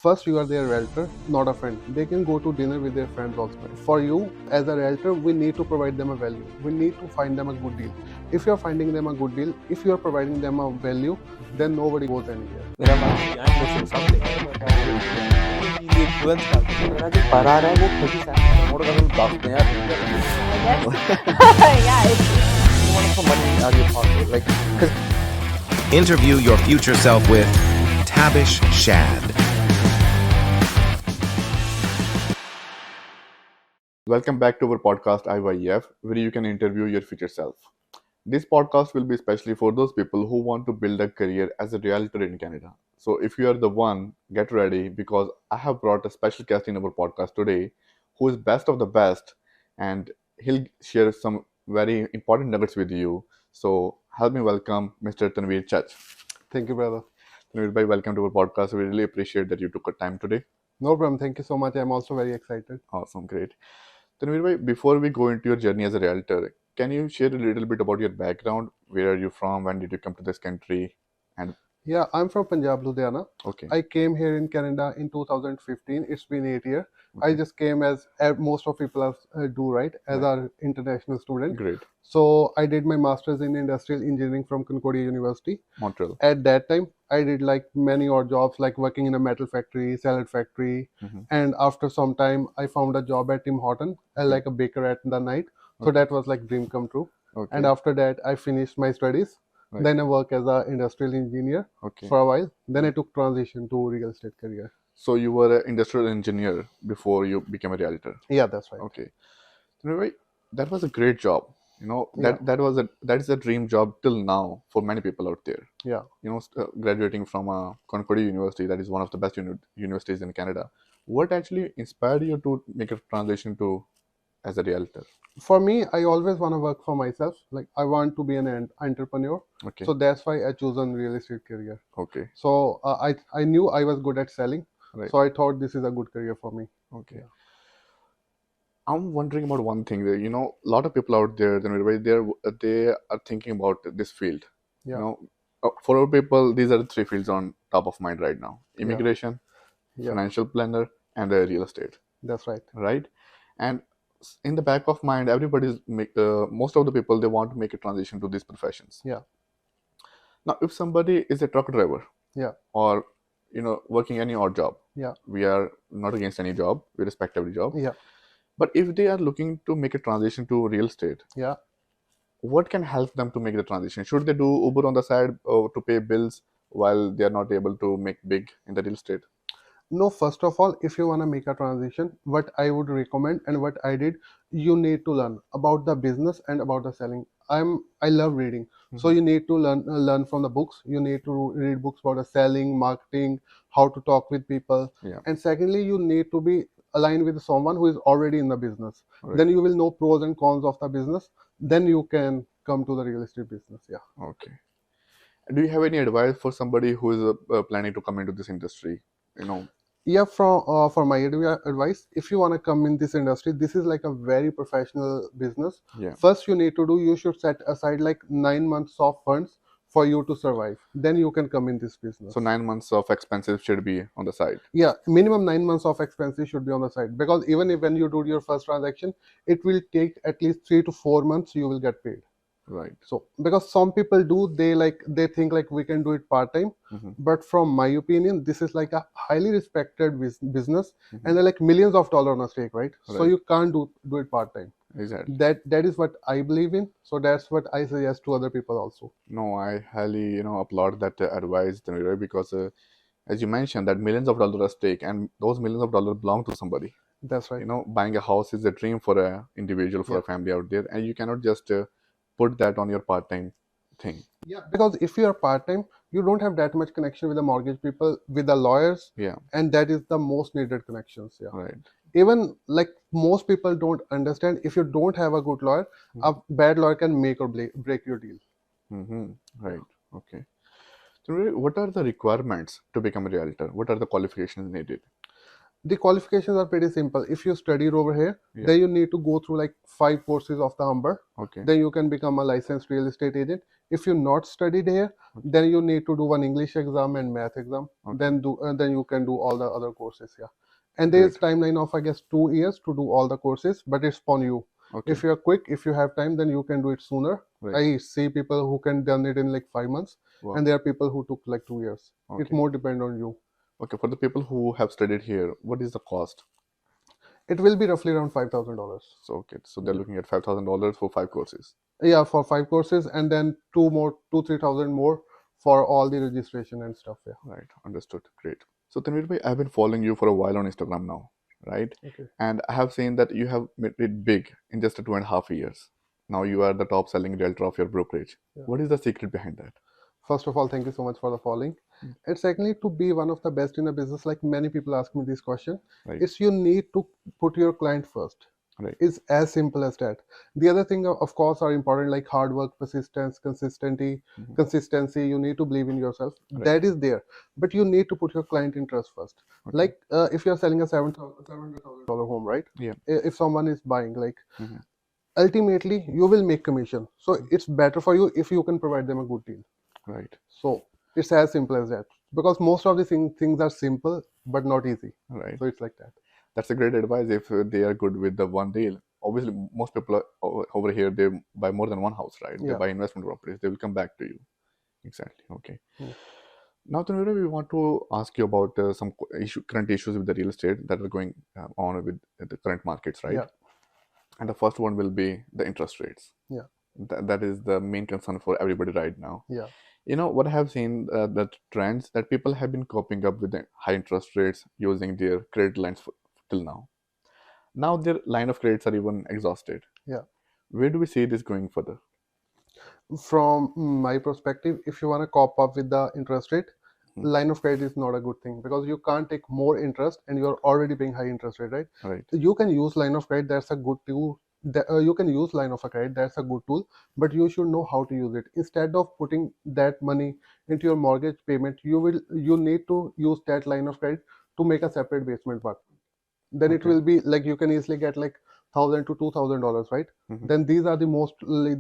First, you are their realtor, not a friend. They can go to dinner with their friends also. For you, as a realtor, we need to provide them a value. We need to find them a good deal. If you are finding them a good deal, if you are providing them a value, then nobody goes anywhere. I'm missing something. ये influence करते हैं मेरा जो पढ़ा रहा है वो खुद ही प्रमोट कर दाखते हैं यार Yeah, it's how much of money are you talking like because Interview your future self with Tabish Shad. Welcome back to our podcast IYF, where you can interview your future self. This podcast will be especially for those people who want to build a career as a realtor in Canada. So, if you are the one, get ready because I have brought a special guest in our podcast today who is best of the best and he'll share some very important nuggets with you. So, help me welcome Mr. Tanvir Jhajj. Thank you, brother. Tanvir bhai, welcome to our podcast. We really appreciate that you took a time today. No problem. Thank you so much. I'm also very excited. Awesome, great. Tanvir bhai, before we go into your journey as a realtor, can you share a little bit about your background? Where are you from? When did you come to this country? And Yeah, I'm from Punjab, Ludhiana. okay, I came here in Canada in 2015. It's been 8 years. I okay, just came as most of people do, right, as right, our international student. great. So I did my master's in industrial engineering from Concordia University. Montreal. At that time, I did like many odd jobs, like working in a metal factory, salad factory, Mm-hmm. and after some time, I found a job at Tim Horton, like a baker at the night. So Okay, that was like dream come true. And okay, after that, I finished my studies. right, Then I worked as an industrial engineer okay. for a while. Then I Right. took transition to real estate career. So you were an industrial engineer before you became a realtor. Yeah, that's right. Okay, Tanvir bhai, that was a great job. You know Yeah, that is a dream job till now for many people out there. yeah. You know, graduating from a Concordia University, that is one of the best universities in Canada. What actually inspired you to make a transition to as a realtor? For me, I always want to work for myself. Like I want to be an entrepreneur. Okay, So that's why I chosen real estate career. okay, So I knew I was good at selling. right, So I thought this is a good career for me. okay. Yeah. I'm wondering about one thing. That, you know, a lot of people out there, they are thinking about this field. You Yeah. know, for our people, these are the three fields on top of mind right now: Yeah. immigration, Yeah. financial planner, and real estate. That's right. Right? And in the back of mind, most of the people they want to make a transition to these professions. Yeah. Now, if somebody is a truck driver, Yeah. or you know, working any odd job, Yeah. we are not against any job. We respect every job. Yeah. But if they are looking to make a transition to real estate, Yeah. what can help them to make the transition? Should they do Uber on the side to pay bills while they are not able to make big in the real estate? No, first of all, if you want to make a transition, what I would recommend and what I did, you need to learn about the business and about the selling. I love reading, so Mhm. you need to learn from the books. You need to read books about the selling, marketing, how to talk with people, Yeah, and secondly, you need to be aligned with someone who is already in the business. right. Then you will know pros and cons of the business. Then you can come to the real estate business. Yeah. Okay. Do you have any advice for somebody who is planning to come into this industry? You know, Yeah, for my advice, if you want to come in this industry, this is like a very professional business. yeah. First, you should set aside like 9 months of funds for you to survive. Then you can come in this business. So 9 months of expenses should be on the side. Yeah, minimum 9 months of expenses should be on the side, because even if when you do your first transaction, it will take at least 3 to 4 months you will get paid. Right. So because some people do, they think like we can do it part time, Mm-hmm. but from my opinion, this is like a highly respected business, Mm-hmm. and they're like millions of dollars on a stake, right? So Right. you can't do it part time. Exactly. That is what I believe in. So that's what I suggest to other people also. No, I highly, you know, applaud that advice, Tanvir, because as you mentioned, that millions of dollars at stake, and those millions of dollars belong to somebody. That's right. You know, buying a house is a dream for a individual, for Yeah. a family out there, and you cannot just put that on your part-time thing. Yeah, because if you are part time, you don't have that much connection with the mortgage people, with the lawyers, Yeah, and that is the most needed connections. Yeah. right. Even like most people don't understand, if you don't have a good lawyer, a bad lawyer can make or break your deal. Mm-hmm. Right. Okay. So, really, what are the requirements to become a realtor? What are the qualifications needed? The qualifications are pretty simple. If you studied over here, Yeah. then you need to go through like 5 courses of the Humber. Okay. Then you can become a licensed real estate agent. If you not studied here, Okay. then you need to do one English exam and math exam. Okay. Then you can do all the other courses. Yeah, and there is Great. timeline of I guess 2 years to do all the courses, but it's upon you. Okay. If you are quick, if you have time, then you can do it sooner. Right. I see people who can done it in like 5 months, Wow. and there are people who took like 2 years. It Okay. more depend on you. Okay. For the people who have studied here, what is the cost? It will be roughly around $5,000. So okay, so they're looking at $5,000 for 5 courses. Yeah, for 5 courses, and then 3,000 more for all the registration and stuff. Yeah. Right. Understood. Great. So Tanvir bhai, I've been following you for a while on Instagram now, right? Okay. And I have seen that you have made it big in just 2.5 years. Now you are the top selling realtor of your brokerage. Yeah. What is the secret behind that? First of all, thank you so much for the following. Mm. And secondly, to be one of the best in a business, like many people ask me this question, Right. it's you need to put your client first. Right. It's as simple as that. The other thing, of course, are important like hard work, persistence, Mhm. consistency. You need to believe in yourself. Right. That is there, but you need to put your client interest first. Okay. Like if you're selling a $700,000 home, right? Yeah. If someone is buying, like Mhm. ultimately you will make commission. So Mhm. it's better for you if you can provide them a good deal. Right. So it's as simple as that. Because most of the things are simple but not easy. Right. So it's like that. That's a great advice if they are good with the one deal. Obviously, most people are over here, they buy more than one house, right? They Yeah. buy investment properties. They will come back to you. Exactly. Okay. Hmm. Now, Tanvir, we want to ask you about some current issues with the real estate that are going on with the current markets, right? Yeah. And the first one will be the interest rates. Yeah. That is the main concern for everybody right now. Yeah. You know what I have seen, the trends that people have been coping up with the high interest rates using their credit lines till now. Now their line of credits are even exhausted. Yeah. Where do we see this going further? From my perspective, if you want to cop up with the interest rate, Hmm. line of credit is not a good thing because you can't take more interest and you're already paying high interest rate, right? Right. You can use line of credit, that's a good tool. You can use line of a credit, that's a good tool, but you should know how to use it. Instead of putting that money into your mortgage payment, you need to use that line of credit to make a separate basement part. Then it Okay. will be like you can easily get like $1,000 to $2,000, right? Mhm. Then these are the most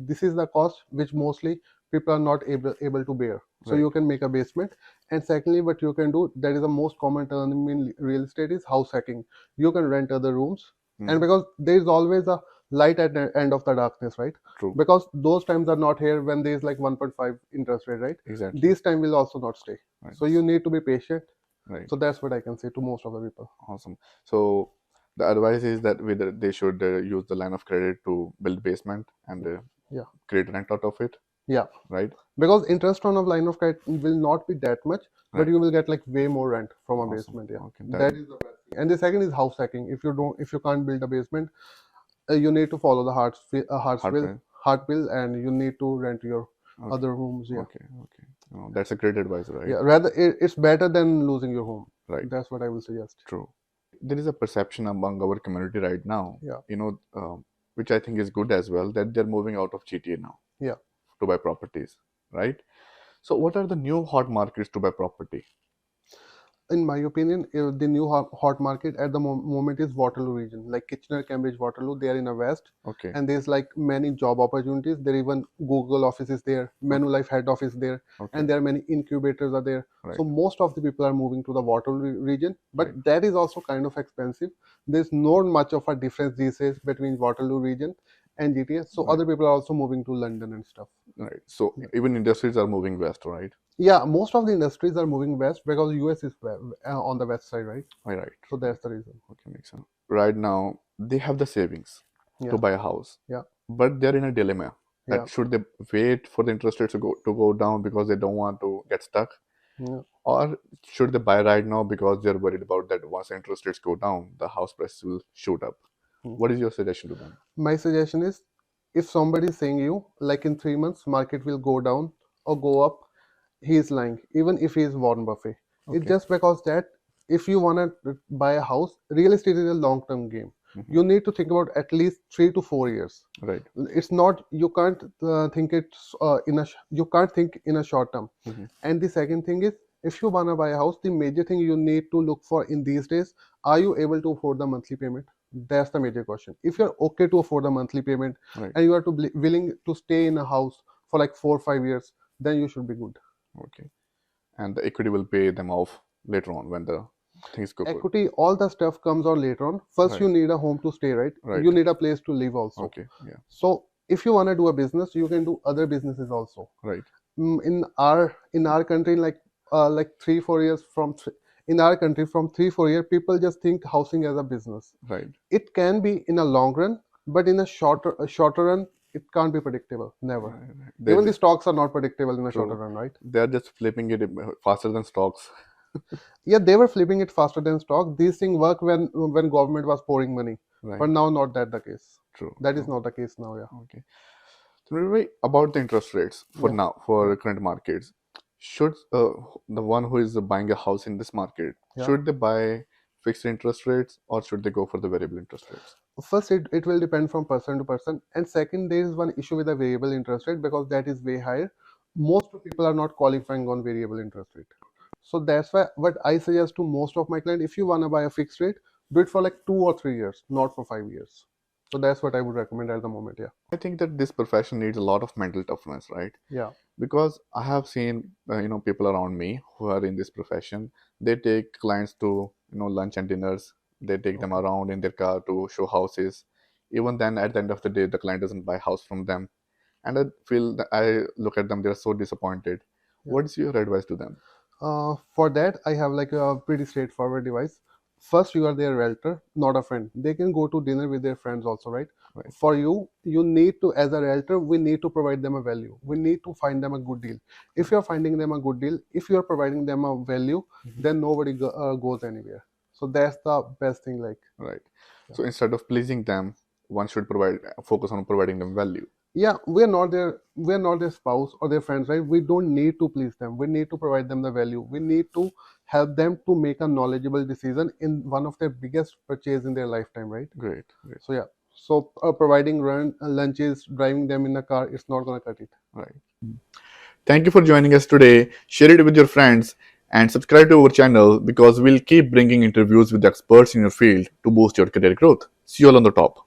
this is the cost which mostly people are not able to bear. So you Right. can make a basement. And secondly, what you can do, that is the most common term in real estate, is house hacking. You can rent other rooms, and Mhm. because there is always a light at the end of the darkness, right? True. Because those times are not here when there is like 1.5 interest rate, right? Exactly. These time will also not stay. Right. So you need to be patient. Right. So that's what I can say to most of the people. Awesome. So the advice is that whether they should use the line of credit to build basement and Yeah. create rent out of it. Yeah. Right. Because interest on a line of credit will not be that much, but Right. you will get like way more rent from a Awesome. basement. Yeah, Okay. that is the best thing. And the second is house hacking. If you can't build a basement, you need to follow the Hardware. heart bill, and you need to rent your Okay. other rooms. Yeah, Okay. Okay. Oh, that's a great advice, right? yeah. Rather, it's better than losing your home. Right. That's what I will suggest. True. There is a perception among our community right now, Yeah. which I think is good as well, that they're moving out of GTA now. Yeah. To buy properties, right? So, what are the new hot markets to buy property? In my opinion, the new hot market at the moment is Waterloo region, like Kitchener, Cambridge, Waterloo. They are in the west, Okay. and there's like many job opportunities. There even Google office is there, Manulife head office there, Okay. and there are many incubators are there. Right. So most of the people are moving to the Waterloo region, but Right. that is also kind of expensive. There's not much of a difference these days between Waterloo region and GTA. So Right. other people are also moving to London and stuff. Right. So Yeah. even industries are moving west, right? Yeah, most of the industries are moving west because US is on the west side, right? Right. So that's the reason. Okay, makes sense. Right now, they have the savings Yeah. to buy a house. Yeah. But they're in a dilemma. That Yeah. should they wait for the interest rates to go down because they don't want to get stuck, Yeah. or should they buy right now because they're worried about that once the interest rates go down, the house prices will shoot up? Hmm. What is your suggestion to them? My suggestion is, if somebody is saying you like in 3 months market will go down or go up, he is lying. Even if he is Warren Buffett, it's Okay. just because that if you want to buy a house, real estate is a long term game. Mhm. You need to think about at least 3 to 4 years. Right. It's not, you can't think it's you can't think in a short term. Mhm. And the second thing is, If you wanna buy a house, the major thing you need to look for in these days, are you able to afford the monthly payment? That's the major question. If you're okay to afford the monthly payment Right. and you are willing to stay in a house for like 4 or 5 years, then you should be good. Okay. And the equity will pay them off later on when the things go good. Equity, all the stuff comes on later on. First, Right. you need a home to stay, right? Right. You need a place to live also. Okay. Yeah. So if you wanna do a business, you can do other businesses also. Right. In our country, like 3 4 years in our country, from 3 4 years, people just think housing as a business. Right. It can be in a long run, but in a shorter run, it can't be predictable. Never. Right. Even the stocks are not predictable in a True. shorter run, right? They're just flipping it faster than stocks. Yeah, they were flipping it faster than stock. These things work when government was pouring money, Right. but now not that the case. True. That is True. not the case now. Yeah. Okay. So maybe about the interest rates for Yeah. now, for Yeah. current markets, should the one who is buying a house in this market, Yeah. should they buy fixed interest rates or should they go for the variable interest rates? First, it will depend from person to person, and second, there is one issue with the variable interest rate because that is way higher. Most of people are not qualifying on variable interest rate, so that's why what I suggest to most of my clients, if you want to buy a fixed rate, do it for like 2 or 3 years, not for 5 years. So that's what I would recommend at the moment. Yeah. I think that this profession needs a lot of mental toughness, right? Yeah. Because I have seen people around me who are in this profession. They take clients to lunch and dinners. They take them Okay. around in their car to show houses. Even then, at the end of the day, the client doesn't buy house from them, and I feel that I look at them, they're so disappointed. Yeah. What is your advice to them? For that, I have like a pretty straightforward device. First, you are their realtor, not a friend. They can go to dinner with their friends also, right? Right. For you, you need to, as a realtor, we need to provide them a value. We need to find them a good deal. If you're finding them a good deal, if you're providing them a value, Mhm. then nobody goes anywhere. So that's the best thing. Like, Right. Yeah. So instead of pleasing them, one should focus on providing them value. yeah, we're not their spouse or their friends, right? We don't need to please them. We need to provide them the value. We need to help them to make a knowledgeable decision in one of their biggest purchase in their lifetime, right? Great. Great. So yeah, so providing lunches, driving them in a car, it's not gonna cut it. Right. Thank you for joining us today. Share it with your friends and subscribe to our channel because we'll keep bringing interviews with experts in your field to boost your career growth. See you all on the top.